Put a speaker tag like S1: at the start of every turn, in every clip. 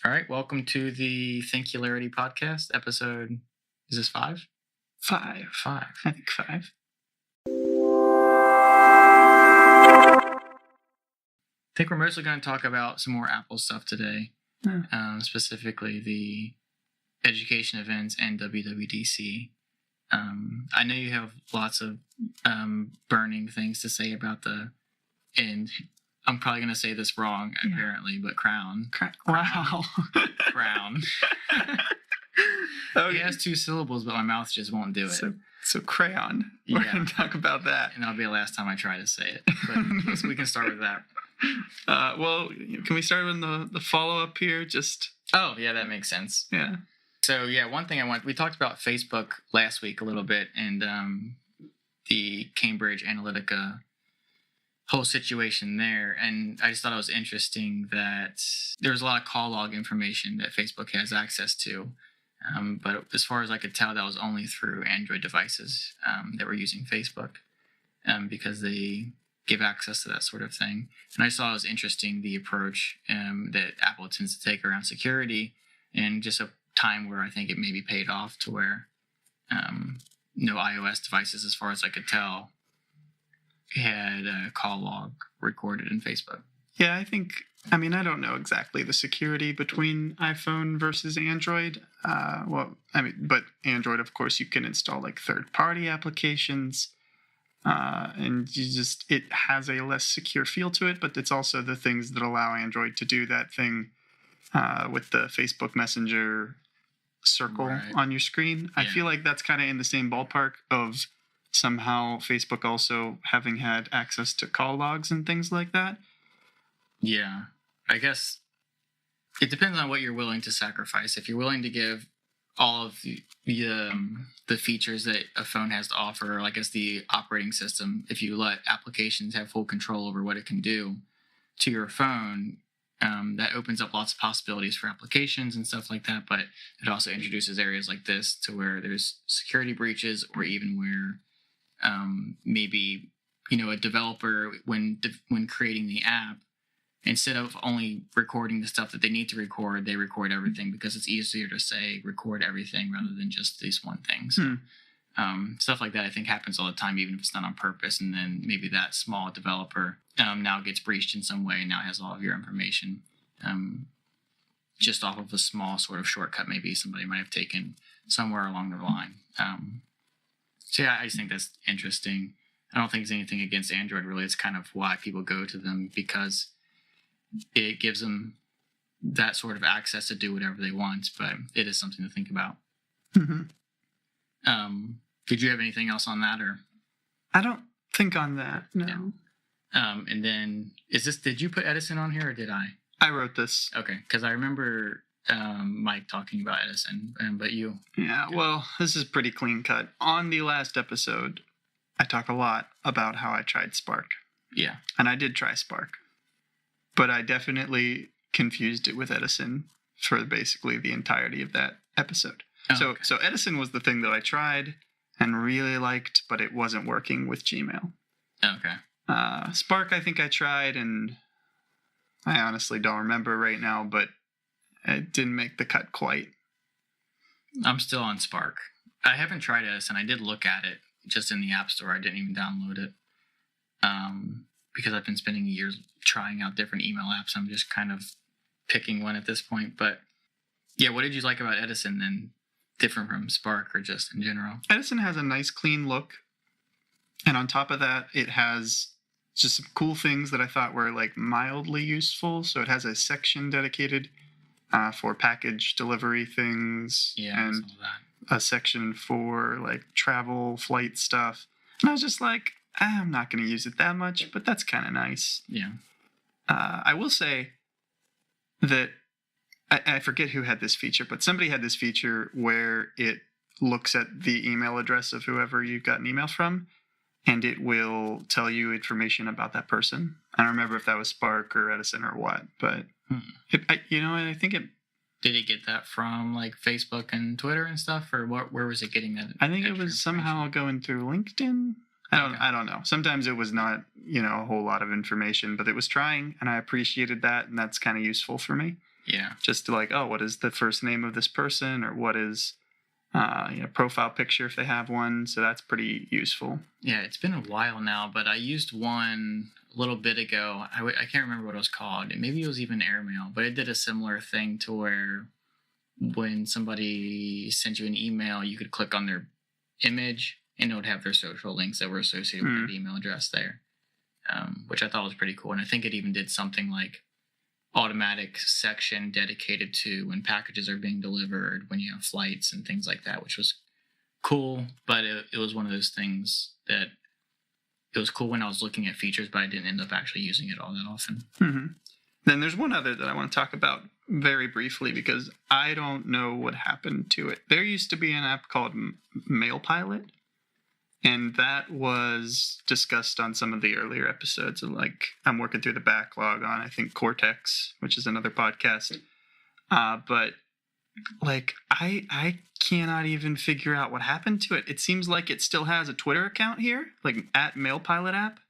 S1: All right, welcome to the Thinkularity podcast episode. Is this 5?
S2: 5.
S1: 5.
S2: I think 5.
S1: I think we're mostly going to talk about some more Apple stuff today, specifically the education events and WWDC. I know you have lots of burning things to say about and I'm probably going to say this wrong, apparently, but crown.
S2: Wow.
S1: Crown.
S2: Okay.
S1: It has 2 syllables, but my mouth just won't do it.
S2: So crayon. We're going to talk about that.
S1: And that'll be the last time I try to say it. But yes, we can start with that.
S2: Well, can we start with the follow-up here?
S1: Oh, yeah, that makes sense.
S2: Yeah.
S1: So, one thing we talked about Facebook last week a little bit, and the Cambridge Analytica whole situation there, and I just thought it was interesting that there's a lot of call log information that Facebook has access to, but as far as I could tell, that was only through Android devices that were using Facebook, because they give access to that sort of thing. And I just thought it was interesting, the approach that Apple tends to take around security, and just a time where I think it maybe paid off to where no iOS devices, as far as I could tell, had a call log recorded in Facebook.
S2: Yeah, I don't know exactly the security between iPhone versus Android. But Android, of course, you can install like third-party applications, and it has a less secure feel to it, but it's also the things that allow Android to do that thing with the Facebook Messenger circle on your screen. Yeah. I feel like that's kind of in the same ballpark of somehow Facebook also having had access to call logs and things like that.
S1: Yeah, I guess it depends on what you're willing to sacrifice. If you're willing to give all of the features that a phone has to offer, or I guess the operating system, if you let applications have full control over what it can do to your phone, that opens up lots of possibilities for applications and stuff like that. But it also introduces areas like this to where there's security breaches, or even where maybe a developer when creating the app, instead of only recording the stuff that they need to record, they record everything, because it's easier to say record everything rather than just these one thing. So stuff like that I think happens all the time, even if it's not on purpose, and then maybe that small developer now gets breached in some way and now has all of your information just off of a small sort of shortcut maybe somebody might have taken somewhere along the line. So I just think that's interesting. I don't think there's anything against Android, really. It's kind of why people go to them, because it gives them that sort of access to do whatever they want, but it is something to think about.
S2: Mm-hmm.
S1: Did you have anything else on that, or?
S2: I don't think on that, no.
S1: Yeah. And then, did you put Edison on here, or did I?
S2: I wrote this.
S1: Okay, because I remember Mike talking about Edison, but you?
S2: Yeah, well, this is pretty clean cut. On the last episode, I talk a lot about how I tried Spark.
S1: Yeah. And
S2: I did try Spark, but I definitely confused it with Edison for basically the entirety of that episode. Oh, so Edison was the thing that I tried and really liked, but it wasn't working with Gmail.
S1: Okay.
S2: Spark, I think I tried, and I honestly don't remember right now, but it didn't make the cut quite.
S1: I'm still on Spark. I haven't tried Edison. I did look at it just in the App Store. I didn't even download it because I've been spending years trying out different email apps. I'm just kind of picking one at this point. But yeah, what did you like about Edison then, different from Spark or just in general?
S2: Edison has a nice clean look. And on top of that, it has just some cool things that I thought were like mildly useful. So it has a section dedicated for package delivery things, and a section for like travel flight stuff. And I was just like, I'm not going to use it that much, but that's kind of nice.
S1: Yeah.
S2: I will say that I forget who had this feature, but somebody had this feature where it looks at the email address of whoever you got an email from, and it will tell you information about that person. I don't remember if that was Spark or Edison or what, but I think it...
S1: Did it get that from like Facebook and Twitter and stuff, or where was it getting that?
S2: I think it was somehow going through LinkedIn. I don't know. Sometimes it was not, a whole lot of information, but it was trying, and I appreciated that, and that's kind of useful for me.
S1: Yeah.
S2: Just to like, oh, what is the first name of this person, or what is profile picture if they have one. So that's pretty useful.
S1: Yeah, it's been a while now, but I used one a little bit ago. I can't remember what it was called. Maybe it was even Airmail, but it did a similar thing to where when somebody sent you an email, you could click on their image and it would have their social links that were associated with that email address there, which I thought was pretty cool. And I think it even did something like automatic section dedicated to when packages are being delivered, when you have flights and things like that, which was cool. But it was one of those things that it was cool when I was looking at features, but I didn't end up actually using it all that often.
S2: Mm-hmm. Then there's one other that I want to talk about very briefly because I don't know what happened to it. There used to be an app called MailPilot, and that was discussed on some of the earlier episodes. And like, I'm working through the backlog on, I think, Cortex, which is another podcast. But like, I cannot even figure out what happened to it. It seems like it still has a Twitter account here, like at MailPilot app.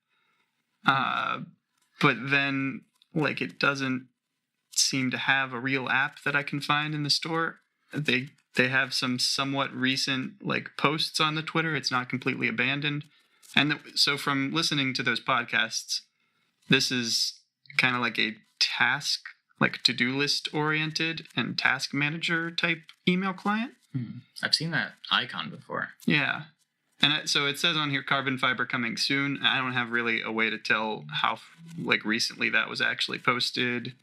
S2: But then like it doesn't seem to have a real app that I can find in the store. They have some somewhat recent like posts on the Twitter. It's not completely abandoned. And so from listening to those podcasts, this is kind of like a task, like to-do list oriented and task manager type email client.
S1: I've seen that icon before.
S2: Yeah. And so it says on here, carbon fiber coming soon. I don't have really a way to tell how like recently that was actually posted.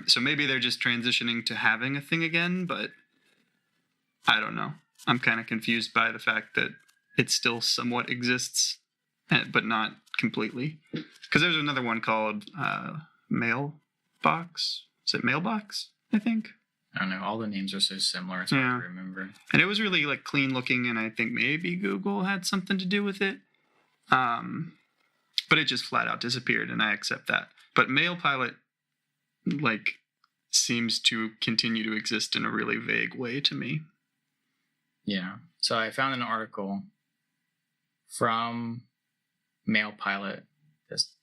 S2: So maybe they're just transitioning to having a thing again, but I don't know. I'm kind of confused by the fact that it still somewhat exists, but not completely. Because there's another one called Mailbox. Is it Mailbox, I think?
S1: I don't know. All the names are so similar. It's hard to remember.
S2: And it was really like clean looking, and I think maybe Google had something to do with it. But it just flat out disappeared, and I accept that. But MailPilot, like, seems to continue to exist in a really vague way to me.
S1: Yeah. So I found an article from MailPilot.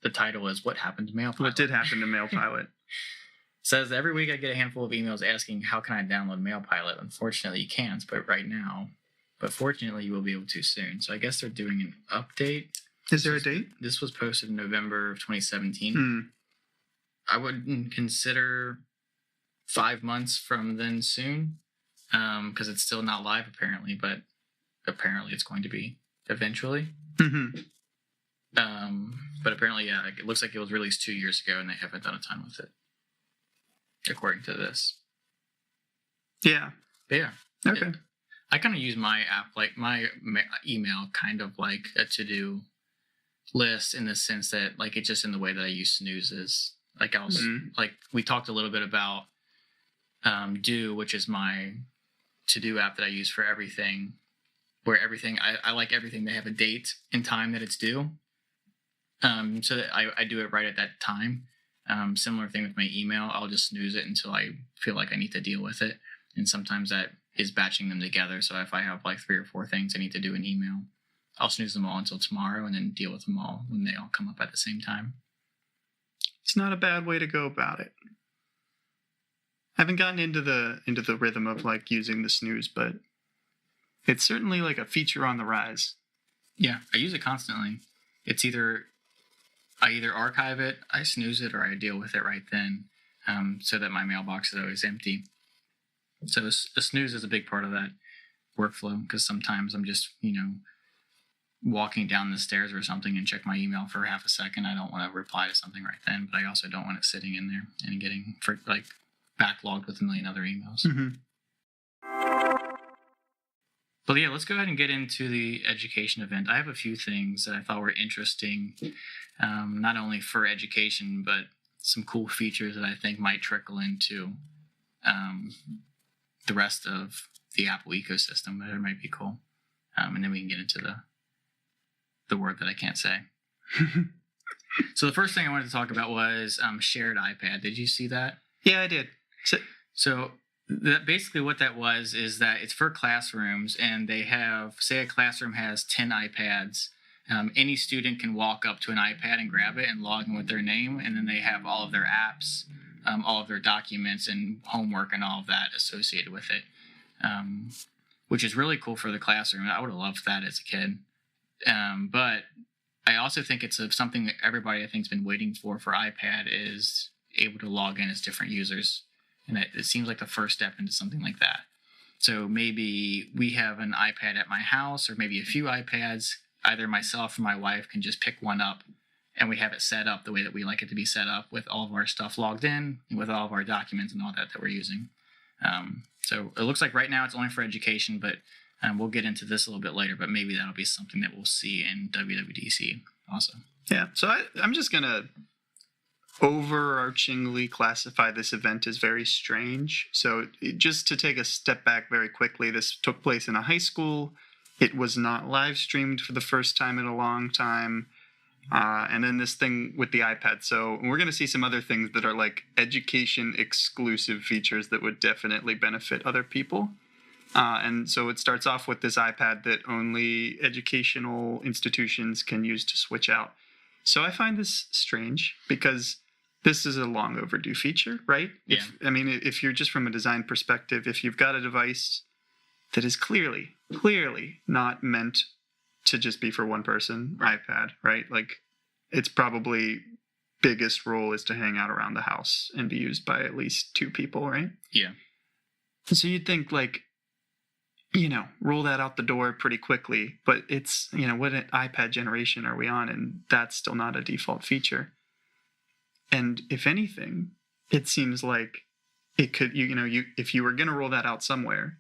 S1: The title is "What Happened to MailPilot?"
S2: What did happen to MailPilot?
S1: Says every week I get a handful of emails asking how can I download MailPilot. Unfortunately, you can't, but right now. But fortunately, you will be able to soon. So I guess they're doing an update.
S2: Is there a date?
S1: This was posted in November of 2017. I wouldn't consider 5 months from then soon, because it's still not live apparently, but apparently it's going to be eventually. But apparently, yeah, it looks like it was released 2 years ago, and they haven't done a ton with it, according to this.
S2: Yeah.
S1: But yeah.
S2: Okay.
S1: I kind of use my app, like my email, kind of like a to-do list in the sense that, like, it's just in the way that I use snoozes. Like, like we talked a little bit about Do, which is my to-do app that I use for everything, where everything, I like everything to have a date and time that it's due. So that I do it right at that time. Similar thing with my email. I'll just snooze it until I feel like I need to deal with it. And sometimes that is batching them together. So if I have like 3 or 4 things I need to do in email, I'll snooze them all until tomorrow and then deal with them all when they all come up at the same time.
S2: It's not a bad way to go about it. I haven't gotten into the rhythm of like using the snooze, but it's certainly like a feature on the rise.
S1: Yeah, I use it constantly. It's I either archive it, I snooze it, or I deal with it right then, so that my mailbox is always empty. So a snooze is a big part of that workflow, because sometimes I'm just, walking down the stairs or something and check my email for half a second. I don't want to reply to something right then, but I also don't want it sitting in there and getting backlogged with a million other emails. But yeah, let's go ahead and get into the education event. I have a few things that I thought were interesting, not only for education, but some cool features that I think might trickle into the rest of the Apple ecosystem that might be cool. And then we can get into the word that I can't say. So the first thing I wanted to talk about was shared iPad. Did you see that?
S2: Yeah, I did.
S1: So basically what that was is that it's for classrooms, and they have, say a classroom has 10 iPads. Any student can walk up to an iPad and grab it and log in with their name, and then they have all of their apps all of their documents and homework and all of that associated with it, which is really cool for the classroom. I would have loved that as a kid. But I also think it's something that everybody I think has been waiting for iPad is able to log in as different users. And it seems like the first step into something like that. So maybe we have an iPad at my house, or maybe a few iPads. Either myself or my wife can just pick one up, and we have it set up the way that we like it to be set up, with all of our stuff logged in, and with all of our documents and all that we're using. So it looks like right now it's only for education, but we'll get into this a little bit later. But maybe that'll be something that we'll see in WWDC also.
S2: Yeah, so I'm just going to overarchingly classify this event as very strange. So just to take a step back very quickly, this took place in a high school. It was not live streamed for the first time in a long time. And then this thing with the iPad. So we're going to see some other things that are like education exclusive features that would definitely benefit other people. And so it starts off with this iPad that only educational institutions can use to switch out. So I find this strange because this is a long overdue feature, right?
S1: Yeah.
S2: If you're just from a design perspective, if you've got a device that is clearly not meant to just be for one person, iPad, right? Like, its probably biggest role is to hang out around the house and be used by at least two people, right?
S1: Yeah.
S2: So you'd think, like, roll that out the door pretty quickly, but it's, what iPad generation are we on? And that's still not a default feature. And if anything, it seems like it could, if you were going to roll that out somewhere,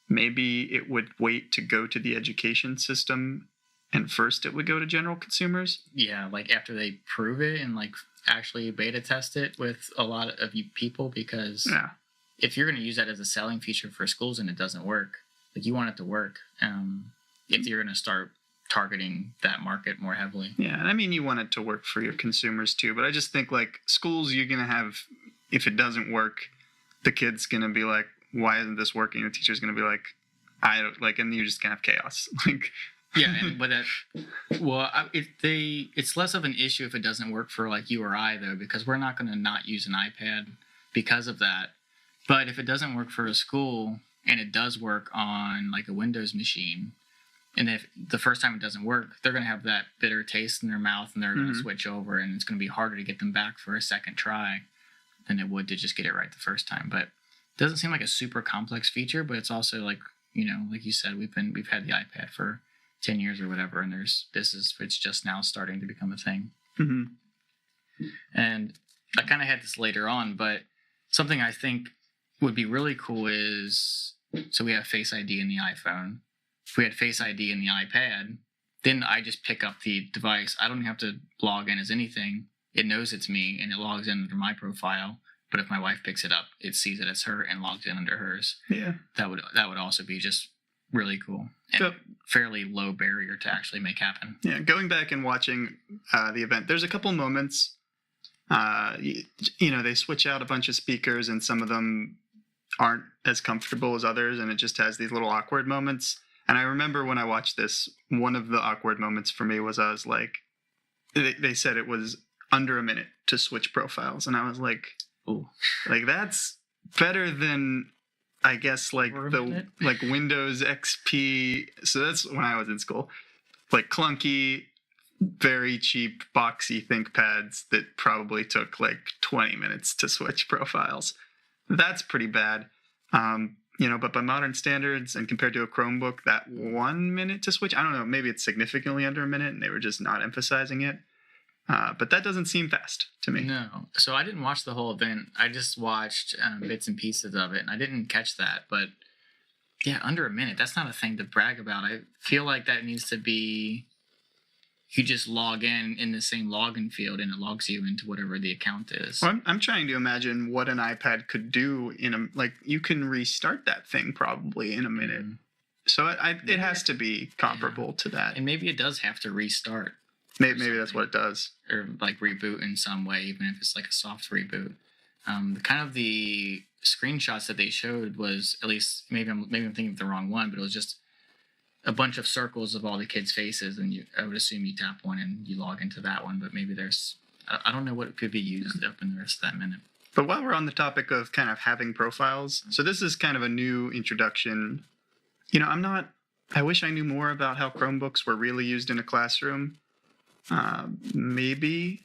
S2: maybe it would wait to go to the education system, and first it would go to general consumers.
S1: Yeah, like after they prove it and like actually beta test it with a lot of people, because if you're going to use that as a selling feature for schools and it doesn't work, like, you want it to work. If you're going to start targeting that market more heavily.
S2: Yeah, and you want it to work for your consumers too, but I just think, like, schools, you're going to have, if it doesn't work, the kid's going to be like, why isn't this working? The teacher's going to be like, I don't like, and you're just going to have chaos. Like,
S1: yeah, and but it's less of an issue if it doesn't work for like you or I, though, because we're not going to not use an iPad because of that. But if it doesn't work for a school and it does work on like a Windows machine, and if the first time it doesn't work, they're going to have that bitter taste in their mouth, and they're going to switch over, and it's going to be harder to get them back for a second try than it would to just get it right the first time. But it doesn't seem like a super complex feature, but it's also like, like you said, we've had the iPad for 10 years or whatever, and it's just now starting to become a thing. And I kind of had this later on, but something I think would be really cool is, so we have Face ID in the iPhone. If we had Face ID in the iPad, then I just pick up the device. I don't have to log in as anything. It knows it's me, and it logs in under my profile. But if my wife picks it up, it sees that it's her and logs in under hers.
S2: Yeah,
S1: that would also be just really cool and fairly low barrier to actually make happen.
S2: Yeah, going back and watching the event, there's a couple moments. They switch out a bunch of speakers, and some of them aren't as comfortable as others, and it just has these little awkward moments. And I remember when I watched this, one of the awkward moments for me was, I was like, they said it was under a minute to switch profiles, and I was like, ooh, like, that's better than, I guess, like like Windows XP. So that's when I was in school, like clunky, very cheap, boxy ThinkPads that probably took like 20 minutes to switch profiles. That's pretty bad. But by modern standards and compared to a Chromebook, that 1 minute to switch, I don't know, maybe it's significantly under a minute and they were just not emphasizing it. But that doesn't seem fast to me.
S1: No. So I didn't watch the whole event. I just watched bits and pieces of it, and I didn't catch that. But yeah, under a minute, that's not a thing to brag about. I feel like that needs to be, you just log in the same login field, and it logs you into whatever the account is.
S2: Well, I'm trying to imagine what an iPad could do you can restart that thing probably in a minute. So it has to be comparable to that.
S1: And maybe it does have to restart.
S2: Maybe that's what it does.
S1: Or like reboot in some way, even if it's like a soft reboot. The screenshots that they showed was, at least maybe I'm thinking of the wrong one, but it was just a bunch of circles of all the kids' faces, and I would assume you tap one and you log into that one, but maybe I don't know what could be used up in the rest of that minute.
S2: But while we're on the topic of kind of having profiles, so this is kind of a new introduction. I wish I knew more about how Chromebooks were really used in a classroom. Maybe,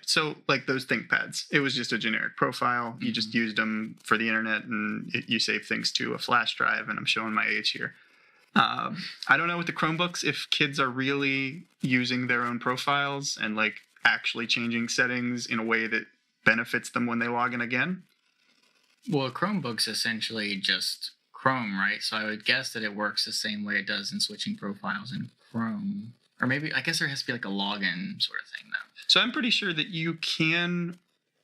S2: so like those ThinkPads, it was just a generic profile. You just used them for the internet and you save things to a flash drive, and I'm showing my age here. I don't know with the Chromebooks if kids are really using their own profiles and like actually changing settings in a way that benefits them when they log in again.
S1: Well, a Chromebook's essentially just Chrome, right? So I would guess that it works the same way it does in switching profiles in Chrome. Or maybe, I guess there has to be like a login sort of thing, though.
S2: So I'm pretty sure that you can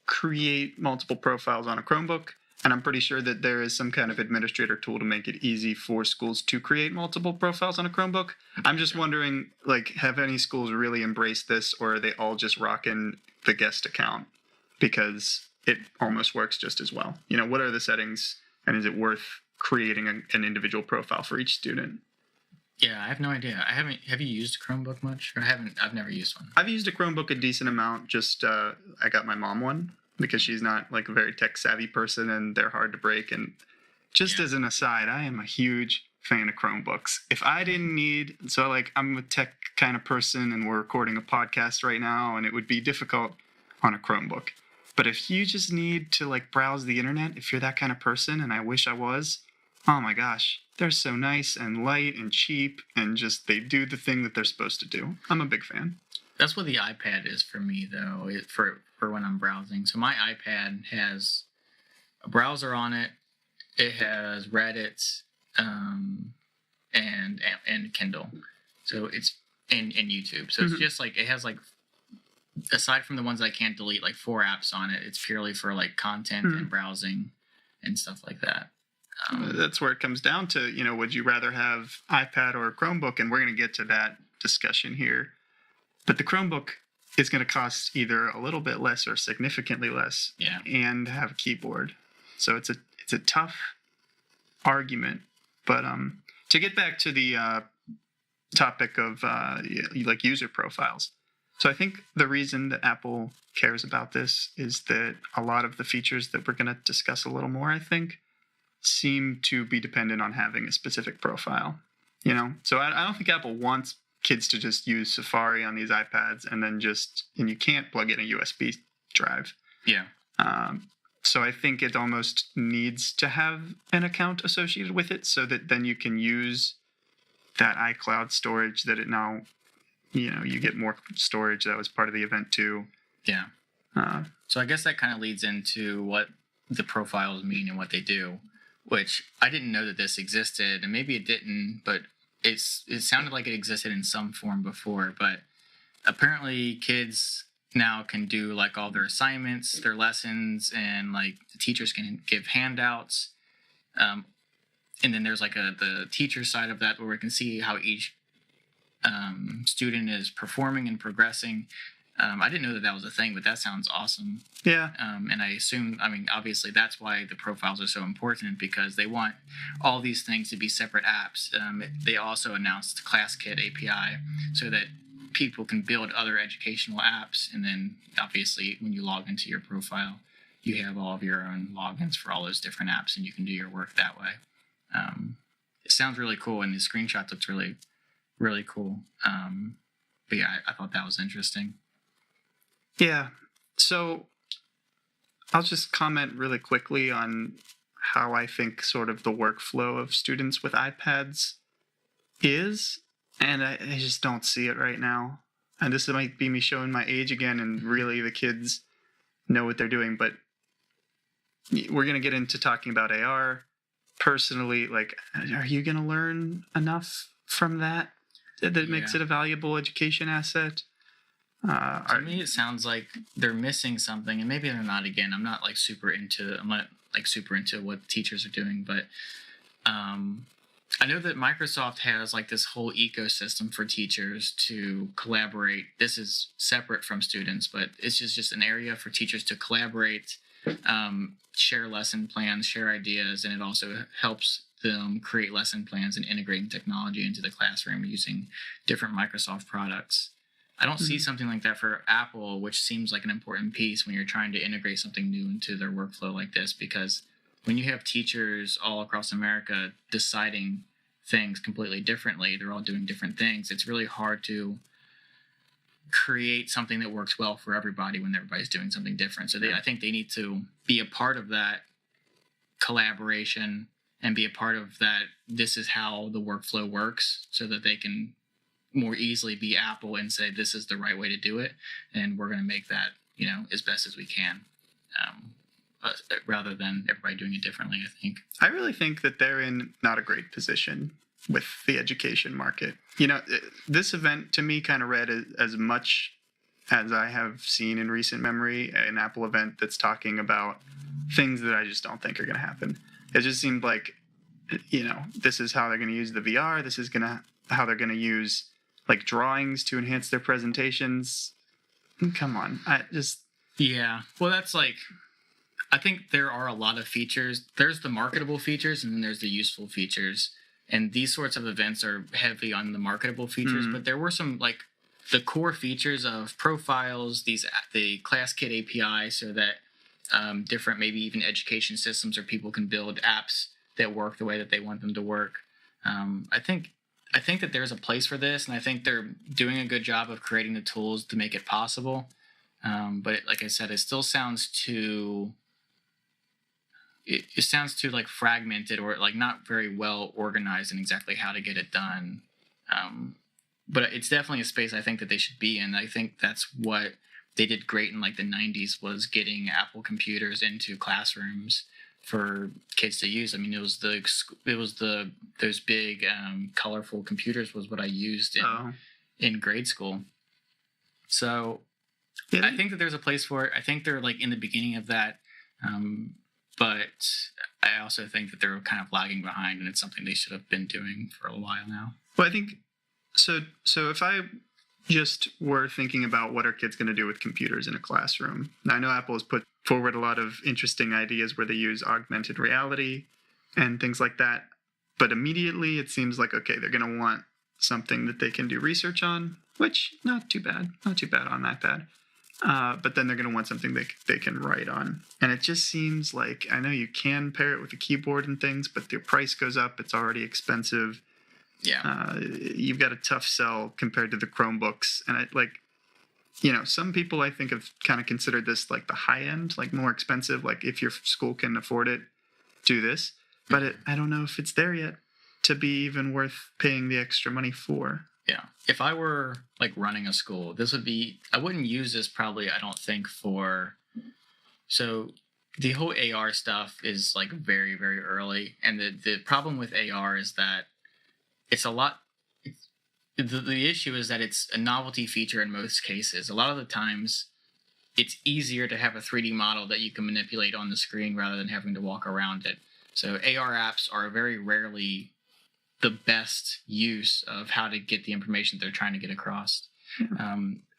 S2: create multiple profiles on a Chromebook, and I'm pretty sure that there is some kind of administrator tool to make it easy for schools to create multiple profiles on a Chromebook. I'm just wondering, like, have any schools really embraced this, or are they all just rocking the guest account? Because it almost works just as well. What are the settings, and is it worth creating an individual profile for each student?
S1: Yeah, I have no idea. Have you used a Chromebook much? Or I've never used one.
S2: I've used a Chromebook a decent amount. I got my mom one because she's not like a very tech savvy person and they're hard to break. And just as an aside, I am a huge fan of Chromebooks. If I didn't I'm a tech kind of person and we're recording a podcast right now and it would be difficult on a Chromebook. But if you just need to like browse the internet, if you're that kind of person, and I wish I was, oh my gosh, they're so nice and light and cheap and just they do the thing that they're supposed to do. I'm a big fan.
S1: That's what the iPad is for me, though, for when I'm browsing. So my iPad has a browser on it. It has Reddit and Kindle. So it's and YouTube. So it's just like it has like, aside from the ones I can't delete, like 4 apps on it. It's purely for like content and browsing and stuff like that.
S2: That's where it comes down to, would you rather have iPad or a Chromebook? And we're going to get to that discussion here. But the Chromebook is going to cost either a little bit less or significantly less, and have a keyboard. So it's a tough argument. But to get back to the topic of like user profiles. So I think the reason that Apple cares about this is that a lot of the features that we're going to discuss a little more, I think, seem to be dependent on having a specific profile. So I don't think Apple wants kids to just use Safari on these iPads and you can't plug in a USB drive.
S1: Yeah.
S2: So I think it almost needs to have an account associated with it so that then you can use that iCloud storage that it now, you get more storage. That was part of the event too.
S1: Yeah. So I guess that kind of leads into what the profiles mean and what they do, which I didn't know that this existed, and maybe it didn't, but it sounded like it existed in some form before. But apparently kids now can do like all their assignments, their lessons, and like the teachers can give handouts. And then there's like the teacher side of that where we can see how each student is performing and progressing. I didn't know that was a thing, but that sounds awesome.
S2: Yeah.
S1: And I assume, obviously that's why the profiles are so important, because they want all these things to be separate apps. They also announced ClassKit API so that people can build other educational apps. And then obviously when you log into your profile, you have all of your own logins for all those different apps and you can do your work that way. It sounds really cool. And the screenshot looks really, really cool. But yeah, I thought that was interesting.
S2: Yeah. So I'll just comment really quickly on how I think sort of the workflow of students with iPads is. And I just don't see it right now. And this might be me showing my age again, and really the kids know what they're doing. But we're going to get into talking about AR. Personally, like, are you going to learn enough from that makes it a valuable education asset?
S1: To me, it sounds like they're missing something, and maybe they're not. Again, I'm not super into what teachers are doing, but I know that Microsoft has like this whole ecosystem for teachers to collaborate. This is separate from students, but it's just an area for teachers to collaborate, share lesson plans, share ideas, and it also helps them create lesson plans and integrating technology into the classroom using different Microsoft products. I don't see something like that for Apple, which seems like an important piece when you're trying to integrate something new into their workflow like this, because when you have teachers all across America deciding things completely differently, they're all doing different things, it's really hard to create something that works well for everybody when everybody's doing something different. So I think they need to be a part of that collaboration and be a part of that. This is how the workflow works, so that they can more easily be Apple and say, this is the right way to do it. And we're going to make that, as best as we can, rather than everybody doing it differently, I think.
S2: I really think that they're in not a great position with the education market. This event to me kind of read as much as I have seen in recent memory an Apple event that's talking about things that I just don't think are going to happen. It just seemed like, this is how they're going to use the VR. This is how they're going to use like drawings to enhance their presentations. Come on.
S1: Yeah. Well, that's like, I think there are a lot of features. There's the marketable features and then there's the useful features. And these sorts of events are heavy on the marketable features, but there were some like the core features of profiles, the ClassKit API, so that different, maybe even education systems or people can build apps that work the way that they want them to work. I think that there's a place for this, and I think they're doing a good job of creating the tools to make it possible. But like I said, it still sounds too. It sounds too like fragmented or like not very well organized in exactly how to get it done. But it's definitely a space I think that they should be in. I think that's what they did great in like the 90s, was getting Apple computers into classrooms for kids to use. I mean, those big colorful computers was what I used in grade school. So I think that there's a place for it. I think they're like in the beginning of that. But I also think that they're kind of lagging behind, and it's something they should have been doing for a while now.
S2: Well, I think so if I just were thinking about what are kids going to do with computers in a classroom. Now, I know Apple has put forward a lot of interesting ideas where they use augmented reality and things like that. But immediately it seems like, okay, they're going to want something that they can do research on, which not too bad on that bad. But then they're going to want something they can write on. And it just seems like, I know you can pair it with a keyboard and things, but the price goes up. It's already expensive.
S1: Yeah.
S2: You've got a tough sell compared to the Chromebooks. And some people I think have kind of considered this like the high end, like more expensive. Like if your school can afford it, do this. But I don't know if it's there yet to be even worth paying the extra money for.
S1: Yeah. If I were like running a school, I wouldn't use this probably, I don't think, so the whole AR stuff is like very, very early. And the problem with AR is that the issue is that it's a novelty feature in most cases. A lot of the times it's easier to have a 3D model that you can manipulate on the screen rather than having to walk around it. So AR apps are very rarely the best use of how to get the information they're trying to get across.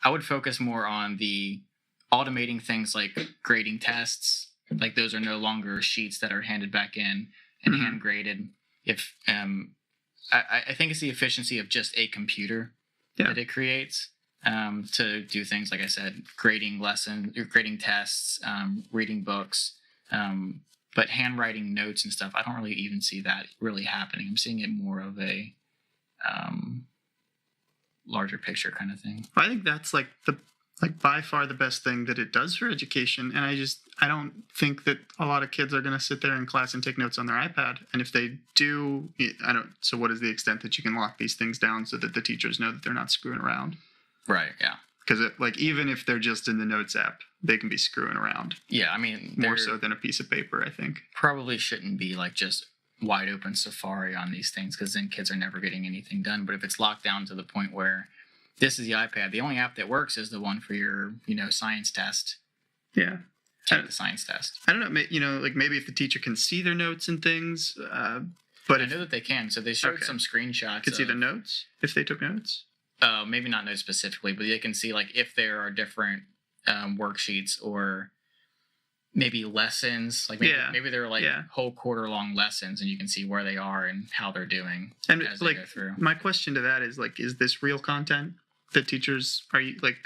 S1: I would focus more on the automating things like grading tests. Like those are no longer sheets that are handed back in and hand graded. I think it's the efficiency of just a computer that it creates to do things, like I said, grading tests, reading books, but handwriting notes and stuff. I don't really even see that really happening. I'm seeing it more of a larger picture kind of thing.
S2: I think that's like by far the best thing that it does for education. And I don't think that a lot of kids are going to sit there in class and take notes on their iPad. And if they do, so what is the extent that you can lock these things down so that the teachers know that they're not screwing around?
S1: Right. Yeah.
S2: Because even if they're just in the Notes app, they can be screwing around.
S1: Yeah. I mean,
S2: more so than a piece of paper, I think.
S1: Probably shouldn't be like just wide open Safari on these things, because then kids are never getting anything done. But if it's locked down to the point where this is the iPad, the only app that works is the one for your, science test.
S2: Yeah.
S1: Take the science test.
S2: I don't know, maybe if the teacher can see their notes and things, but
S1: I know that they can. So they showed some screenshots.
S2: Could see the notes if they took notes?
S1: Maybe not notes specifically, but they can see like if there are different worksheets or maybe lessons. Like maybe they're like whole quarter long lessons, and you can see where they are and how they're doing
S2: and
S1: as they go through.
S2: My question to that is is this real content? that teachers are like,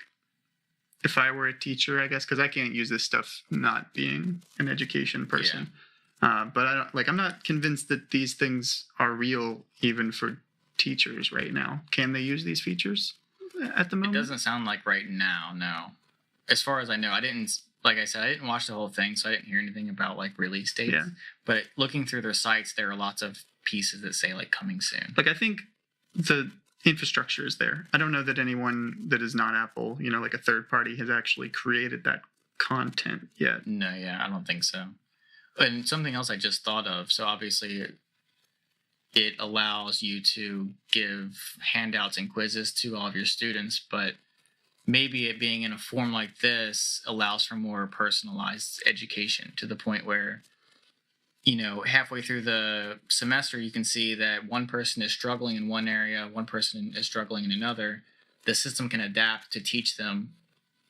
S2: if I were a teacher, I guess, because I can't use this stuff not being an education person. But I don't like. I'm not convinced that these things are real even for teachers right now. Can they use these features at the moment?
S1: It doesn't sound like right now. No, as far as I know, I didn't. Like I said, I didn't watch the whole thing, so I didn't hear anything about like release dates.
S2: Yeah.
S1: But looking through their sites, there are lots of pieces that say like coming soon.
S2: Like I think the infrastructure is there. I don't know that anyone that is not Apple, like a third party, has actually created that content yet.
S1: No, yeah, I don't think so. And something else I just thought of. So obviously, it allows you to give handouts and quizzes to all of your students, but maybe it being in a form like this allows for more personalized education to the point where, halfway through the semester, you can see that one person is struggling in one area, one person is struggling in another. The system can adapt to teach them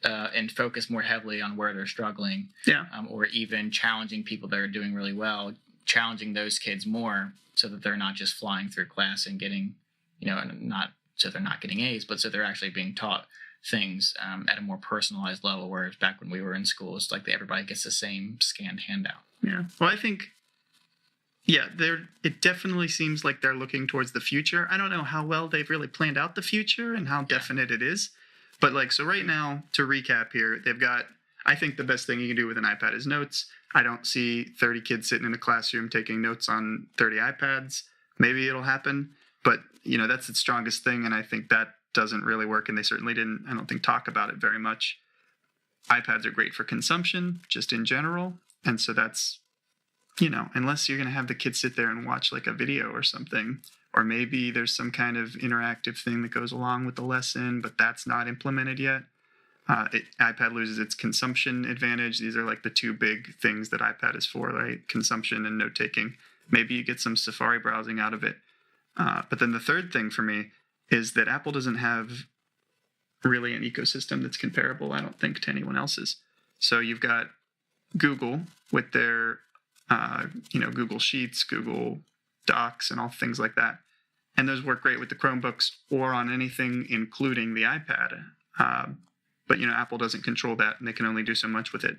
S1: and focus more heavily on where they're struggling.
S2: Yeah.
S1: Or even challenging people that are doing really well, challenging those kids more so that they're not just flying through class and getting, not so they're not getting A's, but so they're actually being taught things at a more personalized level, whereas back when we were in school, it's like everybody gets the same scanned handout.
S2: Yeah. Well, I think, it definitely seems like they're looking towards the future. I don't know how well they've really planned out the future and how definite it is. But so right now, to recap here, they've got, I think the best thing you can do with an iPad is notes. I don't see 30 kids sitting in a classroom taking notes on 30 iPads. Maybe it'll happen, but that's the strongest thing. And I think that doesn't really work. And they certainly didn't, I don't think, talk about it very much. iPads are great for consumption, just in general. And so that's, unless you're going to have the kids sit there and watch like a video or something, or maybe there's some kind of interactive thing that goes along with the lesson, but that's not implemented yet. iPad loses its consumption advantage. These are like the two big things that iPad is for, right? Consumption and note-taking. Maybe you get some Safari browsing out of it. But then the third thing for me is that Apple doesn't have really an ecosystem that's comparable, I don't think, to anyone else's. So you've got Google with their, Google Sheets, Google Docs, and all things like that. And those work great with the Chromebooks or on anything, including the iPad. But, Apple doesn't control that, and they can only do so much with it.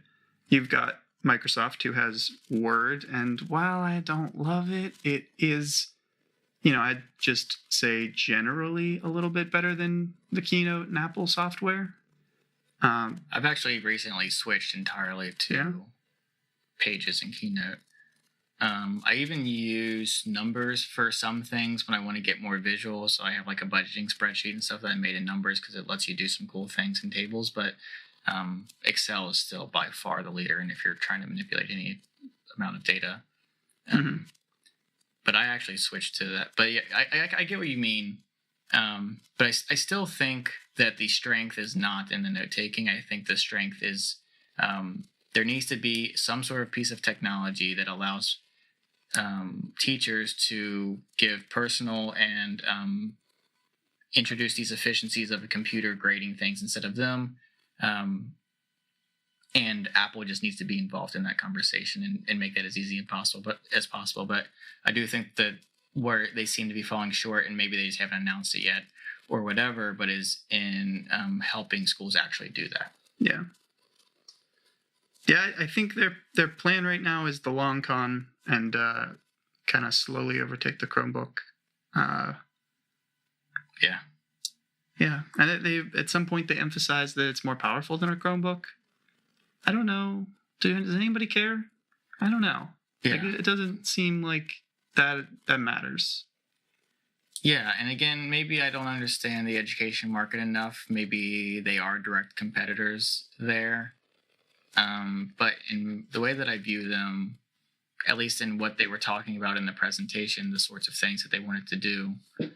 S2: You've got Microsoft, who has Word, and while I don't love it, it is, I'd just say generally a little bit better than the Keynote and Apple software.
S1: I've actually recently switched entirely to Pages and Keynote. I even use numbers for some things when I want to get more visual. So I have like a budgeting spreadsheet and stuff that I made in numbers because it lets you do some cool things in tables. But Excel is still by far the leader. And if you're trying to manipulate any amount of data, but I actually switched to that. But yeah, I get what you mean. But I still think that the strength is not in the note taking. I think the strength is there needs to be some sort of piece of technology that allows teachers to give personal and introduce these efficiencies of a computer grading things instead of them. And Apple just needs to be involved in that conversation and make that as easy as possible. But I do think that where they seem to be falling short, and maybe they just haven't announced it yet or whatever, but is in helping schools actually do that.
S2: Yeah. Yeah, I think their plan right now is the long con and kind of slowly overtake the Chromebook.
S1: Yeah.
S2: Yeah, and they at some point they emphasize that it's more powerful than a Chromebook. I don't know. Does anybody care? I don't know.
S1: Yeah.
S2: Like, it doesn't seem like that matters.
S1: Yeah, and again, maybe I don't understand the education market enough. Maybe they are direct competitors there. But in the way that I view them, at least in what they were talking about in the presentation, the sorts of things that they wanted to do, it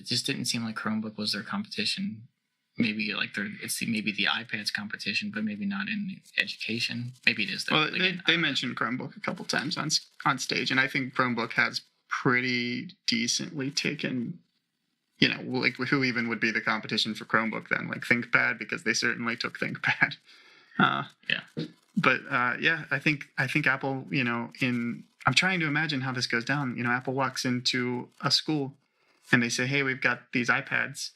S1: just didn't seem like Chromebook was their competition. Maybe it's maybe the iPad's competition, but maybe not in education. Maybe it is though.
S2: Well, they mentioned Chromebook a couple times on stage, and I think Chromebook has pretty decently taken, like who even would be the competition for Chromebook then? Like ThinkPad, because they certainly took ThinkPad.
S1: Yeah.
S2: But I think Apple, I'm trying to imagine how this goes down. Apple walks into a school and they say, hey, we've got these iPads,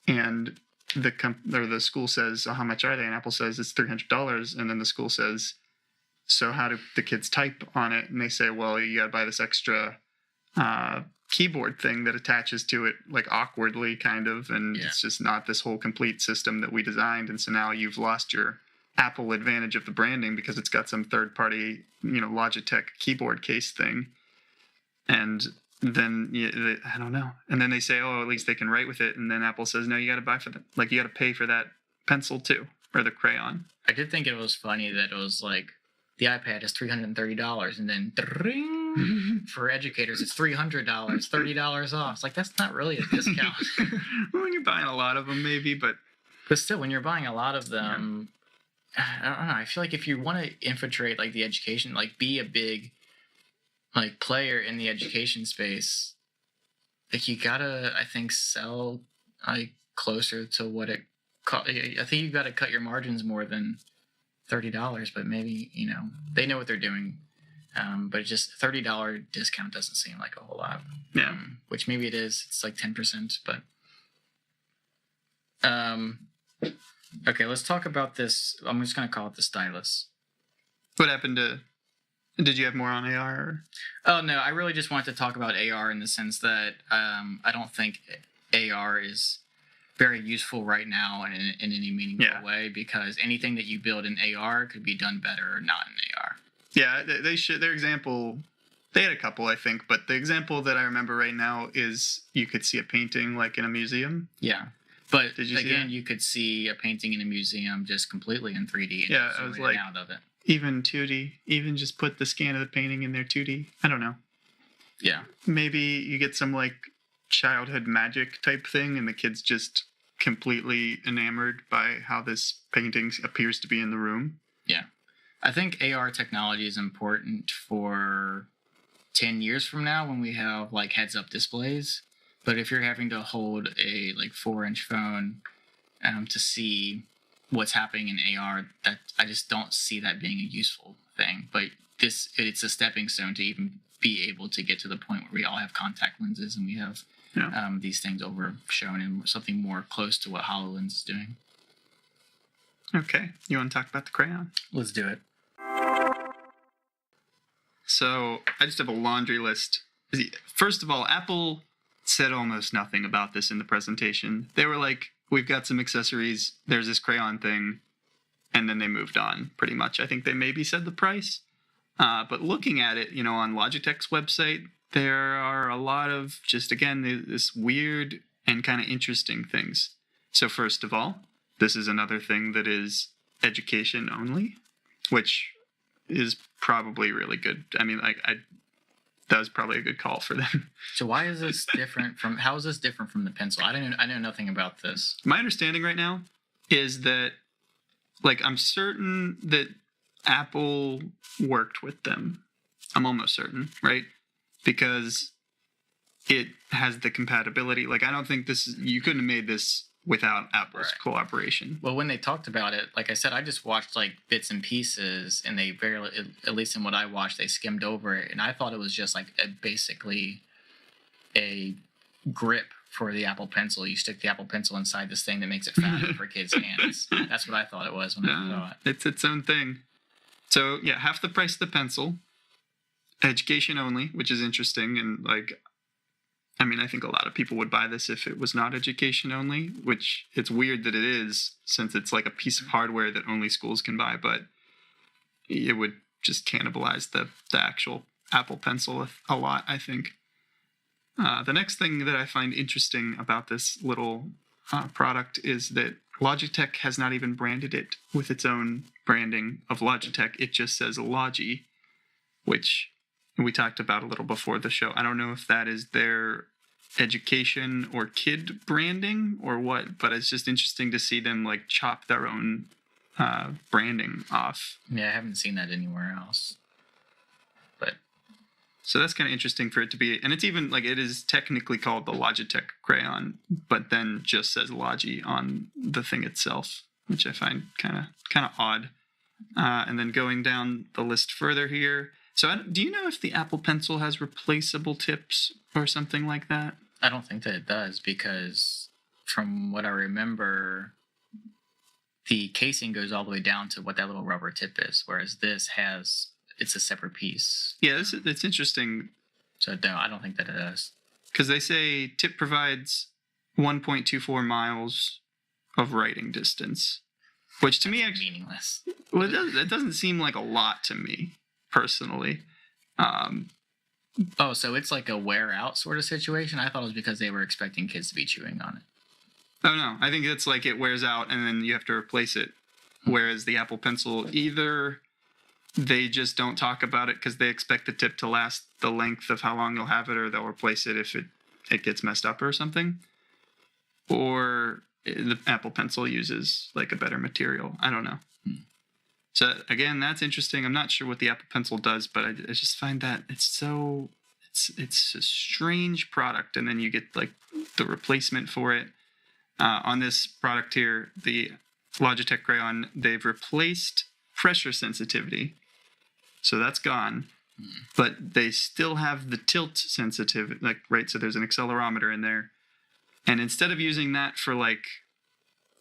S2: and the school says, oh, how much are they? And Apple says it's $300, and then the school says, so how do the kids type on it? And they say, well, you got to buy this extra keyboard thing that attaches to it, like awkwardly, kind of, and it's just not this whole complete system that we designed. And so now you've lost your Apple advantage of the branding because it's got some third-party, Logitech keyboard case thing. And then I don't know. And then they say, oh, at least they can write with it. And then Apple says, no, you got to buy for that. Like, you got to pay for that pencil too, or the crayon.
S1: I did think it was funny that it was like the iPad is $330, and then for educators it's $300, $30 off. It's like, that's not really a discount.
S2: Well, when you're buying a lot of them, maybe, but
S1: still, when you're buying a lot of them, I don't know. I feel like if you want to infiltrate like the education, like be a big like player in the education space, like you gotta, I think, sell like closer to what it cost. I think you got to cut your margins more than $30, but maybe they know what they're doing. But just $30 discount doesn't seem like a whole lot.
S2: Yeah.
S1: Which maybe it is. It's like 10%, but okay, let's talk about this. I'm just gonna call it the stylus.
S2: What happened to? Did you have more on AR? Or?
S1: Oh no, I really just wanted to talk about AR in the sense that I don't think AR is very useful right now in any meaningful way, because anything that you build in AR could be done better or not in AR.
S2: Yeah, they should. Their example, they had a couple, I think, but the example that I remember right now is you could see a painting like in a museum.
S1: Yeah, but again, you could see a painting in a museum just completely in 3D. And
S2: I was like, out of it. Even 2D, even just put the scan of the painting in there 2D. I don't know.
S1: Yeah,
S2: maybe you get some like childhood magic type thing, and the kid's just completely enamored by how this painting appears to be in the room.
S1: Yeah. I think AR technology is important for 10 years from now when we have like heads-up displays. But if you're having to hold a like 4-inch phone to see what's happening in AR, that I just don't see that being a useful thing. But it's a stepping stone to even be able to get to the point where we all have contact lenses and we have these things shown in something more close to what HoloLens is doing.
S2: Okay, you want to talk about the crayon?
S1: Let's do it.
S2: So I just have a laundry list. First of all, Apple said almost nothing about this in the presentation. They were like, we've got some accessories, there's this crayon thing, and then they moved on, pretty much. I think they maybe said the price. But looking at it, on Logitech's website, there are a lot of just, again, this weird and kind of interesting things. So first of all, this is another thing that is education only, which is probably really good. I mean, that was probably a good call for them.
S1: So why is this different from? How is this different from the pencil? I know nothing about this.
S2: My understanding right now is that, I'm certain that Apple worked with them. I'm almost certain, right? Because it has the compatibility. I don't think you couldn't have made this without Apple's cooperation.
S1: Well, when they talked about it, like I said, I just watched bits and pieces, and they barely, at least in what I watched, they skimmed over it, and I thought it was just basically a grip for the Apple Pencil. You stick the Apple Pencil inside this thing that makes it fatter for kids' hands. That's what I thought it was when I saw it.
S2: It's its own thing. So yeah, half the price of the pencil, education only, which is interesting, and I think a lot of people would buy this if it was not education only, which it's weird that it is, since it's like a piece of hardware that only schools can buy, but it would just cannibalize the actual Apple Pencil a lot, I think. The next thing that I find interesting about this little product is that Logitech has not even branded it with its own branding of Logitech. It just says Logi, which we talked about a little before the show. I don't know if that is their education or kid branding or what, but it's just interesting to see them chop their own branding off.
S1: Yeah, I haven't seen that anywhere else. But
S2: so that's kind of interesting for it to be, and it's even it is technically called the Logitech crayon, but then just says Logi on the thing itself, which I find kind of odd. And then going down the list further here. So do you know if the Apple Pencil has replaceable tips or something like that?
S1: I don't think that it does, because from what I remember, the casing goes all the way down to what that little rubber tip is, whereas it's a separate piece.
S2: Yeah, it's interesting.
S1: So no, I don't think that it does.
S2: Because they say tip provides 1.24 miles of writing distance, which to me actually
S1: meaningless.
S2: Well, that doesn't seem like a lot to me personally.
S1: Oh, so it's like a wear out sort of situation? I thought it was because they were expecting kids to be chewing on it.
S2: Oh no, I think it's like it wears out and then you have to replace it. Whereas the Apple Pencil, either they just don't talk about it because they expect the tip to last the length of how long you'll have it, or they'll replace it if it gets messed up or something. Or the Apple Pencil uses like a better material. I don't know. So again, that's interesting. I'm not sure what the Apple Pencil does, but I just find that it's a strange product, and then you get like the replacement for it. On this product here, the Logitech Crayon, they've replaced pressure sensitivity, so that's gone. But they still have the tilt sensitivity, like right. So there's an accelerometer in there, and instead of using that for like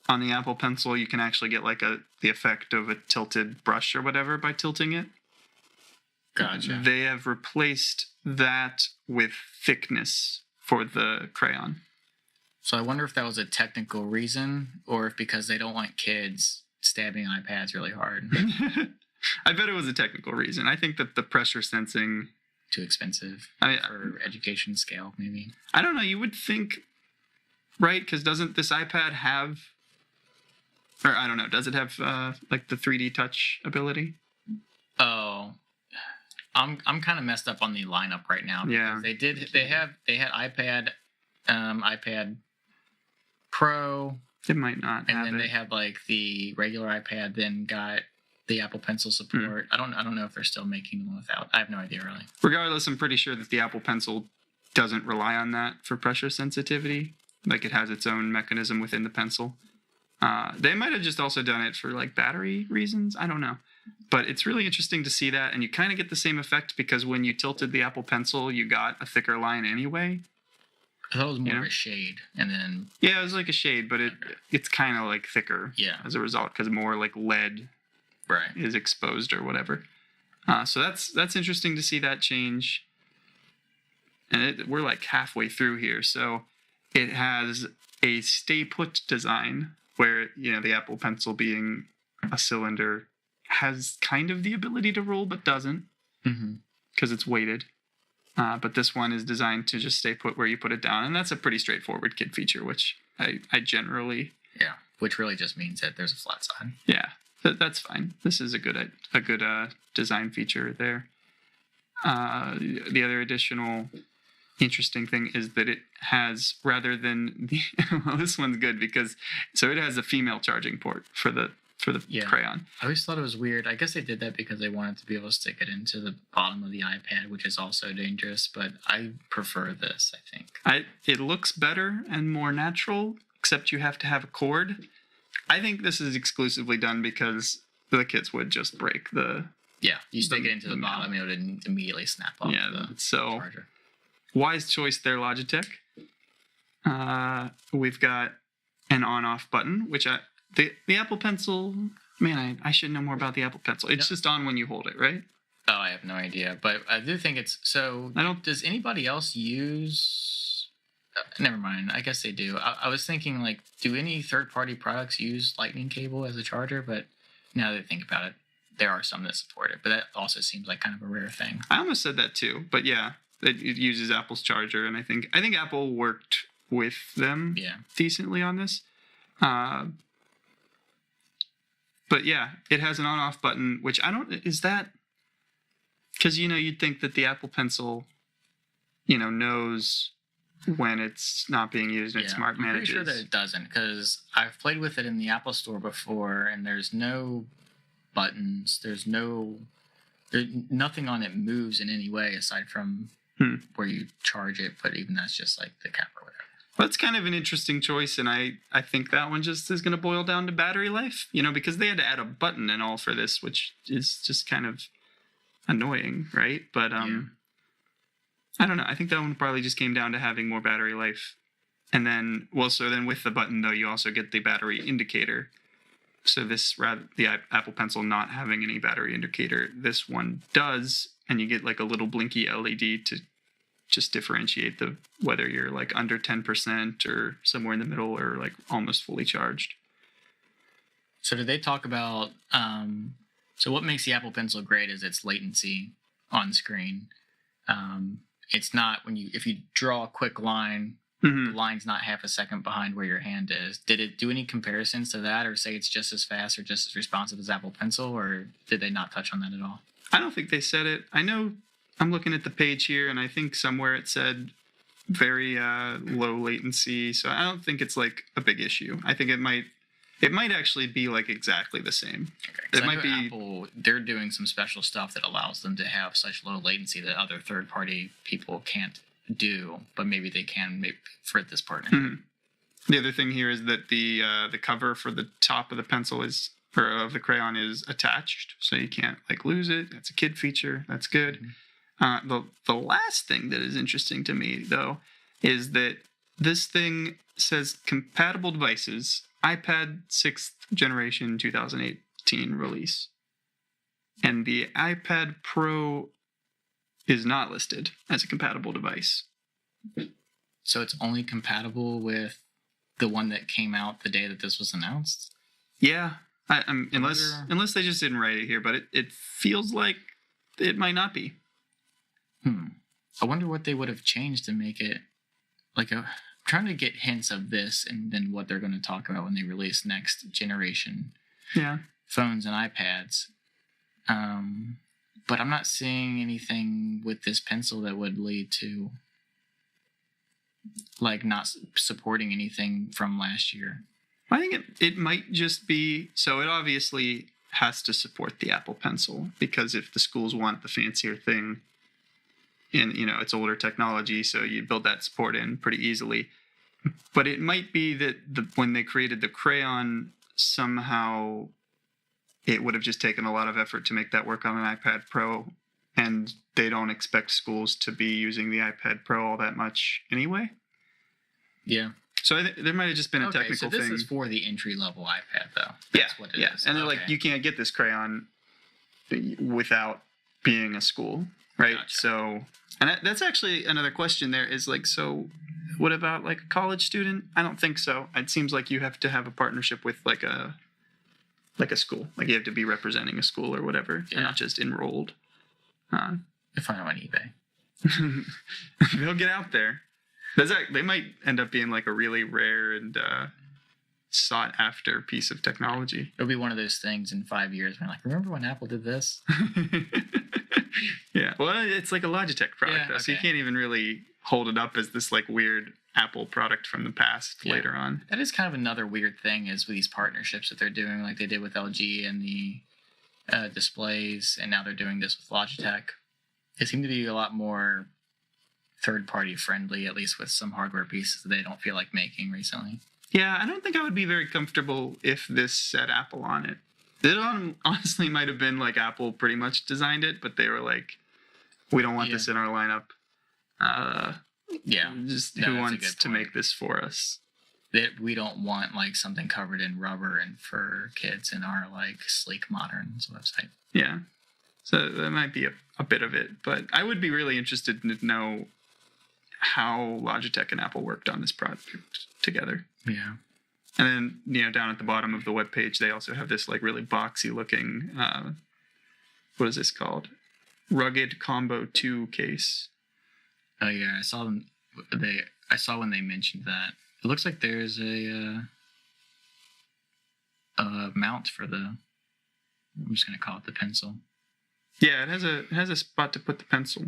S2: on the Apple Pencil, you can actually get like the effect of a tilted brush or whatever by tilting it.
S1: Gotcha.
S2: They have replaced that with thickness for the crayon.
S1: So I wonder if that was a technical reason, or if because they don't want kids stabbing iPads really hard.
S2: I bet it was a technical reason. I think that the pressure sensing...
S1: Too expensive for education scale, maybe.
S2: I don't know. You would think, right? Because doesn't this iPad have... Or I don't know. Does it have like the 3D touch ability?
S1: Oh, I'm kind of messed up on the lineup right now.
S2: Yeah.
S1: They had iPad, iPad Pro.
S2: It might not.
S1: And then they had like the regular iPad. Then got the Apple Pencil support. I don't know if they're still making one without. I have no idea really.
S2: Regardless, I'm pretty sure that the Apple Pencil doesn't rely on that for pressure sensitivity. Like it has its own mechanism within the pencil. They might have just also done it for like battery reasons. I don't know. But it's really interesting to see that. And you kind of get the same effect because when you tilted the Apple Pencil, you got a thicker line anyway.
S1: I thought it was more of a shade. And then...
S2: Yeah, it was like a shade, but it's kind of like thicker as a result because more like lead is exposed or whatever. So that's interesting to see that change. And we're like halfway through here. So it has a stay put design where, the Apple Pencil being a cylinder has kind of the ability to roll, but doesn't because it's weighted. But this one is designed to just stay put where you put it down. And that's a pretty straightforward kid feature, which I generally...
S1: Yeah, which really just means that there's a flat side.
S2: Yeah, that's fine. This is a good design feature there. The other additional interesting thing is that it has, rather than the... well, this one's good because... So it has a female charging port for the crayon.
S1: I always thought it was weird. I guess they did that because they wanted to be able to stick it into the bottom of the iPad, which is also dangerous, but I prefer this, I think.
S2: It looks better and more natural, except you have to have a cord. I think this is exclusively done because the kids would just break the...
S1: Yeah, you stick it into the bottom, it would immediately snap off the charger.
S2: Wise choice there, Logitech. We've got an on-off button, which the Apple Pencil, man, I should know more about the Apple Pencil. It's just on when you hold it, right?
S1: Oh, I have no idea. But I do think it's... So, does anybody else use... never mind. I guess they do. I was thinking, like, do any third-party products use Lightning cable as a charger? But now that I think about it, there are some that support it. But that also seems like kind of a rare thing.
S2: I almost said that too. But yeah, it uses Apple's charger. And I think Apple worked with them decently on this. But yeah, it has an on-off button, which is that... Because, you'd think that the Apple Pencil, knows when it's not being used and it smart manages.
S1: I'm pretty sure that it doesn't, because I've played with it in the Apple Store before, and there's no buttons. There's nothing on it moves in any way aside from where you charge it, but even that's just like the cap or whatever.
S2: Well, it's kind of an interesting choice, and I think that one just is going to boil down to battery life, because they had to add a button and all for this, which is just kind of annoying, right? But I don't know. I think that one probably just came down to having more battery life. And then, so then with the button, though, you also get the battery indicator. So the Apple Pencil not having any battery indicator, this one does. And you get like a little blinky LED to just differentiate whether you're like under 10% or somewhere in the middle or like almost fully charged.
S1: So did they talk about, so what makes the Apple Pencil great is its latency on screen. It's not if you draw a quick line, the line's not half a second behind where your hand is. Did it do any comparisons to that or say it's just as fast or just as responsive as Apple Pencil, or did they not touch on that at all?
S2: I don't think they said it. I know I'm looking at the page here, and I think somewhere it said very low latency, so I don't think it's like a big issue. I think it might actually be like exactly the same.
S1: Okay, it might be Apple. They're doing some special stuff that allows them to have such low latency that other third-party people can't do, but maybe they can for this partnership.
S2: The other thing here is that the cover for the top of the pencil of the crayon is attached, so you can't like lose it. That's a kid feature. That's good. The last thing that is interesting to me though is that this thing says compatible devices, iPad 6th generation 2018 release, and the iPad Pro is not listed as a compatible device.
S1: So it's only compatible with the one that came out the day that this was announced?
S2: Yeah, unless they just didn't write it here, but it feels like it might not be.
S1: I wonder what they would have changed to make it like I'm trying to get hints of this and then what they're going to talk about when they release next generation phones and iPads. But I'm not seeing anything with this pencil that would lead to like not supporting anything from last year.
S2: I think it might just be, so it obviously has to support the Apple Pencil, because if the schools want the fancier thing, and it's older technology, so you build that support in pretty easily. But it might be that when they created the crayon, somehow it would have just taken a lot of effort to make that work on an iPad Pro, and they don't expect schools to be using the iPad Pro all that much anyway.
S1: Yeah.
S2: So there might have just been a technical thing.
S1: So this is for the entry-level iPad, though.
S2: That's what it is. And they're like, you can't get this crayon without being a school, right?
S1: Gotcha.
S2: So, and that's actually another question there is like, so what about like a college student? I don't think so. It seems like you have to have a partnership with like a school. Like you have to be representing a school or whatever. Yeah. And not just enrolled.
S1: If I'm on eBay.
S2: They'll get out there. They might end up being like a really rare and sought after piece of technology.
S1: It'll be one of those things in 5 years when like, remember when Apple did this?
S2: Yeah. Well, it's like a Logitech product, though, so you can't even really hold it up as this like weird Apple product from the past later on.
S1: That is kind of another weird thing is with these partnerships that they're doing, like they did with LG and the displays, and now they're doing this with Logitech. They seem to be a lot more third-party friendly, at least with some hardware pieces that they don't feel like making recently.
S2: Yeah, I don't think I would be very comfortable if this said Apple on it. It honestly might have been like Apple pretty much designed it, but they were like, we don't want this in our lineup. Who wants to make this for us?
S1: That we don't want like something covered in rubber and for kids in our like sleek moderns website.
S2: Yeah. So that might be a bit of it, but I would be really interested to know how Logitech and Apple worked on this project together.
S1: Yeah.
S2: And then, down at the bottom of the webpage, they also have this like really boxy looking, what is this called? Rugged Combo 2 case.
S1: Oh yeah, I saw them. I saw when they mentioned that. It looks like there's a mount for the. I'm just gonna call it the pencil.
S2: Yeah, it has a spot to put the pencil.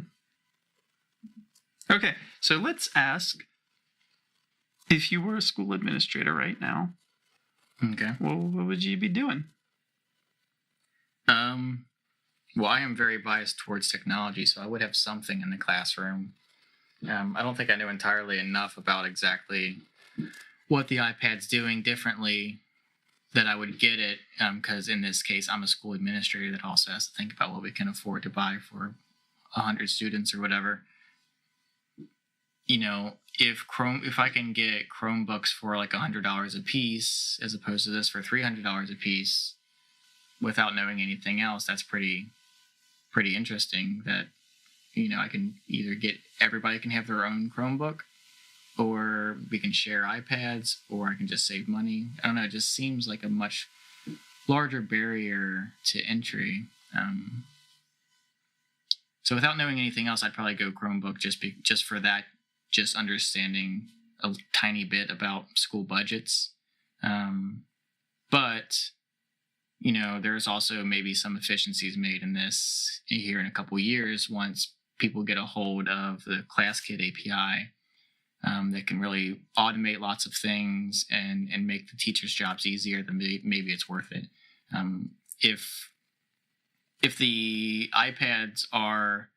S2: Okay, so let's ask, if you were a school administrator right now,
S1: okay,
S2: well, what would you be doing?
S1: Well, I am very biased towards technology, so I would have something in the classroom. I don't think I knew entirely enough about exactly what the iPad's doing differently that I would get it, because in this case, I'm a school administrator that also has to think about what we can afford to buy for 100 students or whatever. if I can get Chromebooks for like $100 a piece as opposed to this for $300 a piece without knowing anything else, that's pretty interesting. That I can either get everybody can have their own Chromebook, or we can share iPads, or I can just save money. I don't know. It just seems like a much larger barrier to entry. So without knowing anything else, I'd probably go Chromebook just for that, just understanding a tiny bit about school budgets. But there's also maybe some efficiencies made in this here in a couple years once people get a hold of the ClassKit API. That can really automate lots of things and make the teachers' jobs easier, then maybe it's worth it. If the iPads are,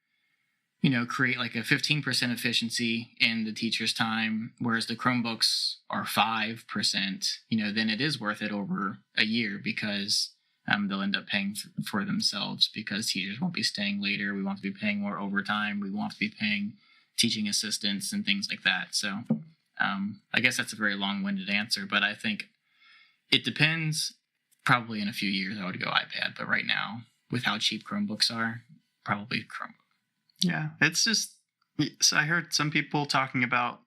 S1: create like a 15% efficiency in the teacher's time, whereas the Chromebooks are 5%, then it is worth it over a year because they'll end up paying for themselves because teachers won't be staying later. We won't be paying more overtime. We won't be paying teaching assistants and things like that. So I guess that's a very long-winded answer, but I think it depends. Probably in a few years I would go iPad, but right now, with how cheap Chromebooks are, probably Chromebook.
S2: Yeah, it's just, so I heard some people talking about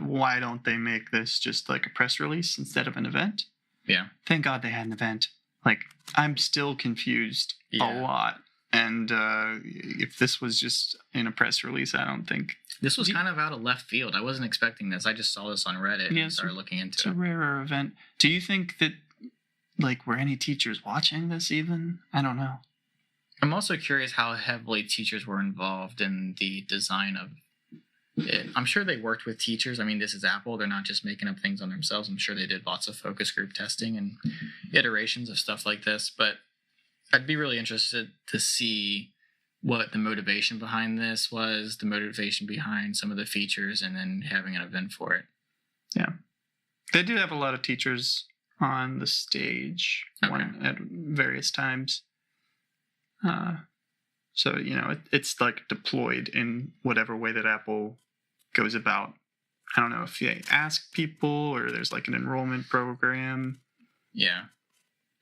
S2: why don't they make this just like a press release instead of an event?
S1: Yeah.
S2: Thank God they had an event. Like, I'm still confused a lot. And if this was just in a press release, I don't think...
S1: This was kind of out of left field. I wasn't expecting this. I just saw this on Reddit and started looking into it.
S2: It's a rarer event. Do you think that, were any teachers watching this even? I don't know.
S1: I'm also curious how heavily teachers were involved in the design of it. I'm sure they worked with teachers. I mean, this is Apple. They're not just making up things on themselves. I'm sure they did lots of focus group testing and iterations of stuff like this. But I'd be really interested to see what the motivation behind this was, the motivation behind some of the features, and then having an event for it.
S2: Yeah. They do have a lot of teachers on the stage at various times. So, it's like deployed in whatever way that Apple goes about. I don't know if they ask people or there's like an enrollment program.
S1: Yeah.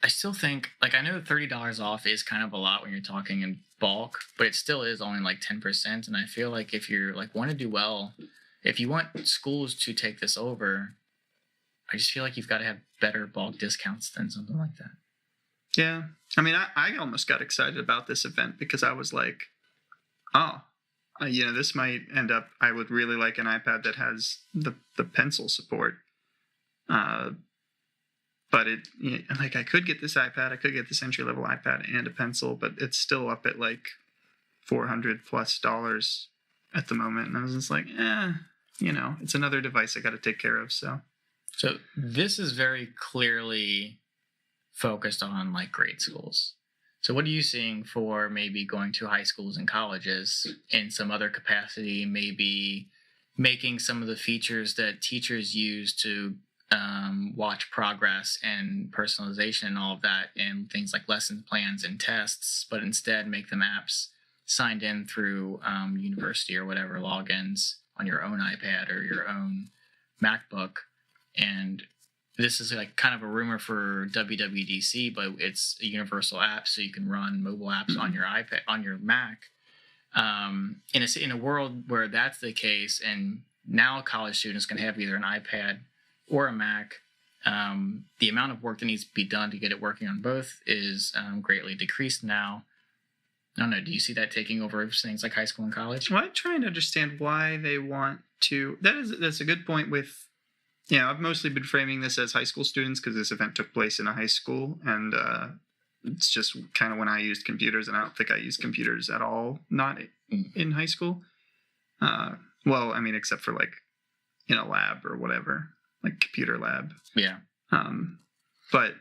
S1: I still think, I know $30 off is kind of a lot when you're talking in bulk, but it still is only like 10%. And I feel like if you're want to do well, if you want schools to take this over, I just feel like you've got to have better bulk discounts than something like that.
S2: Yeah. I mean, I almost got excited about this event because I was like, oh, this might end up, I would really like an iPad that has the pencil support. But I could get this iPad, I could get this entry-level iPad and a pencil, but it's still up at like $400+ at the moment. And I was just like, it's another device I got to take care of. So
S1: this is very clearly focused on grade schools. So what are you seeing for maybe going to high schools and colleges in some other capacity, maybe making some of the features that teachers use to watch progress and personalization and all of that, and things like lesson plans and tests, but instead make them apps signed in through university or whatever logins on your own iPad or your own MacBook? And this is kind of a rumor for WWDC, but it's a universal app, so you can run mobile apps on your iPad, on your Mac. In a world where that's the case, and now college students can have either an iPad or a Mac, the amount of work that needs to be done to get it working on both is greatly decreased now. I don't know. Do you see that taking over things like high school and college?
S2: Well, I'm trying to understand why they want to. That's a good point with. I've mostly been framing this as high school students because this event took place in a high school, and it's just kind of when I used computers, and I don't think I used computers at all, not in high school. Well, I mean, except for in a lab or whatever, like computer lab.
S1: Yeah.
S2: But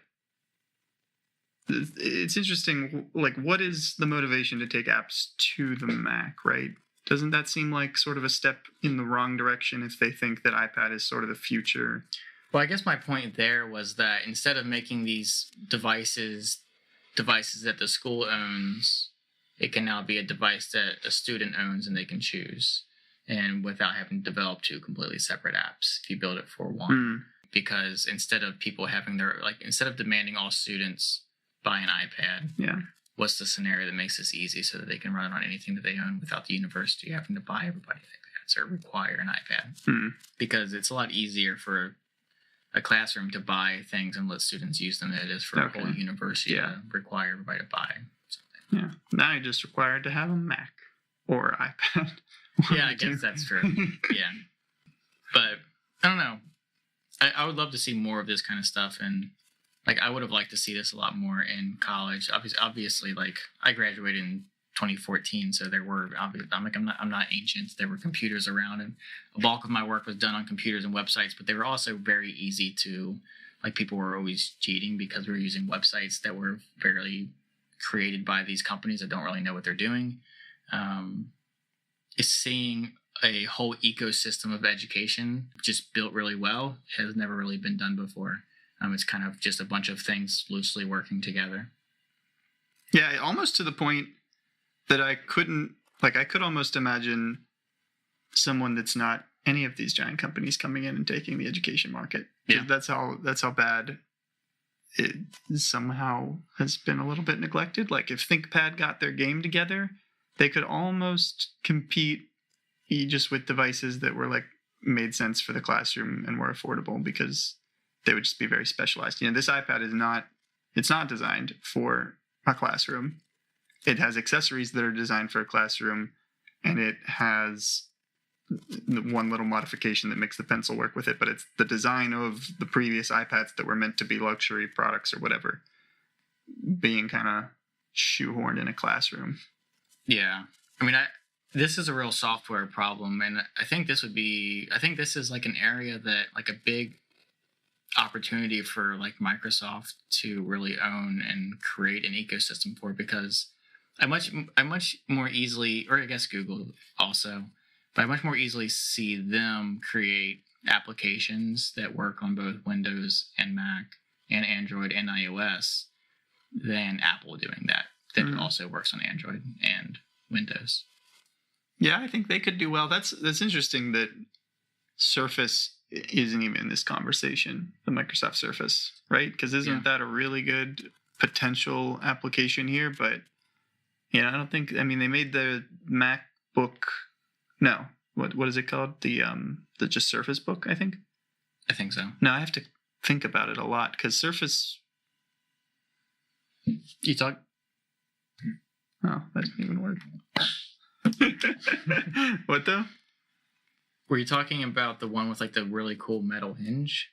S2: it's interesting, what is the motivation to take apps to the Mac, right? Doesn't that seem like sort of a step in the wrong direction if they think that iPad is sort of the future?
S1: Well, I guess my point there was that instead of making these devices that the school owns, it can now be a device that a student owns and they can choose. and without having to develop two completely separate apps if you build it for one. Because instead of people having instead of demanding all students buy an iPad, what's the scenario that makes this easy so that they can run it on anything that they own without the university having to buy everybody iPads or require an iPad? Because it's a lot easier for a classroom to buy things and let students use them than it is for a whole university to require everybody to buy something.
S2: Yeah. Now you're just required to have a Mac or iPad.
S1: Yeah, I guess that's true. Yeah. But I don't know. I would love to see more of this kind of stuff, and like I would have liked to see this a lot more in college. Obviously, like I graduated in 2014, so there were I'm not ancient. There were computers around, and a bulk of my work was done on computers and websites. But they were also very easy to, like, people were always cheating because we were using websites that were very created by these companies that don't really know what they're doing. Is seeing a whole ecosystem of education just built really well has never really been done before. It's kind of just a bunch of things loosely working together.
S2: Yeah, almost to the point that I could almost imagine someone that's not any of these giant companies coming in and taking the education market. Yeah. That's how bad it somehow has been a little bit neglected. Like if ThinkPad got their game together, they could almost compete just with devices that were like made sense for the classroom and were affordable, because they would just be very specialized. This iPad it's not designed for a classroom. It has accessories that are designed for a classroom, and it has one little modification that makes the pencil work with it, but it's the design of the previous iPads that were meant to be luxury products or whatever being kind of shoehorned in a classroom.
S1: Yeah. I mean, this is a real software problem, and I think this is like an area that, like, a big opportunity for like Microsoft to really own and create an ecosystem for, because I much more easily, or I guess Google also, but I much more easily see them create applications that work on both Windows and Mac and Android and iOS than Apple doing that also works on Android and Windows.
S2: Yeah, I think they could do well. That's interesting that Surface isn't even in this conversation, the Microsoft Surface, right? Because isn't that a really good potential application here? But I don't think. I mean, they made the MacBook. No, what is it called? The just Surface Book, I think.
S1: I think so.
S2: No, I have to think about it a lot because Surface.
S1: You talk.
S2: Oh, that didn't even work. What though?
S1: Were you talking about the one with like the really cool metal hinge?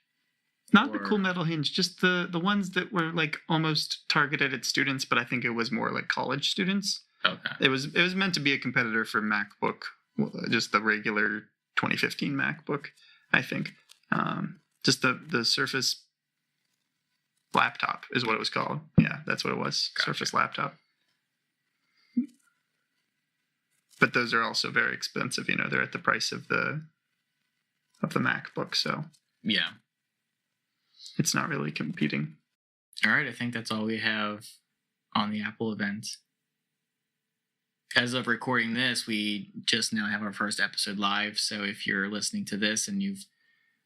S2: Not the cool metal hinge, just the ones that were like almost targeted at students, but I think it was more like college students.
S1: Okay.
S2: It was meant to be a competitor for MacBook, just the regular 2015 MacBook, I think. Just the Surface laptop is what it was called. Yeah, that's what it was. Gotcha. Surface laptop. But those are also very expensive. They're at the price of the MacBook, so
S1: yeah,
S2: it's not really competing.
S1: All right, I think that's all we have on the Apple event. As of recording this, we just now have our first episode live. So if you're listening to this and you've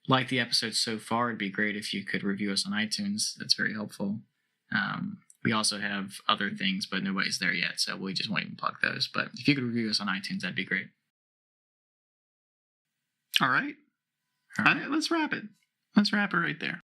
S1: liked the episode so far, it'd be great if you could review us on iTunes. That's very helpful. We also have other things, but nobody's there yet, so we just won't even plug those. But if you could review us on iTunes, that'd be great.
S2: All right. Let's wrap it. Let's wrap it right there.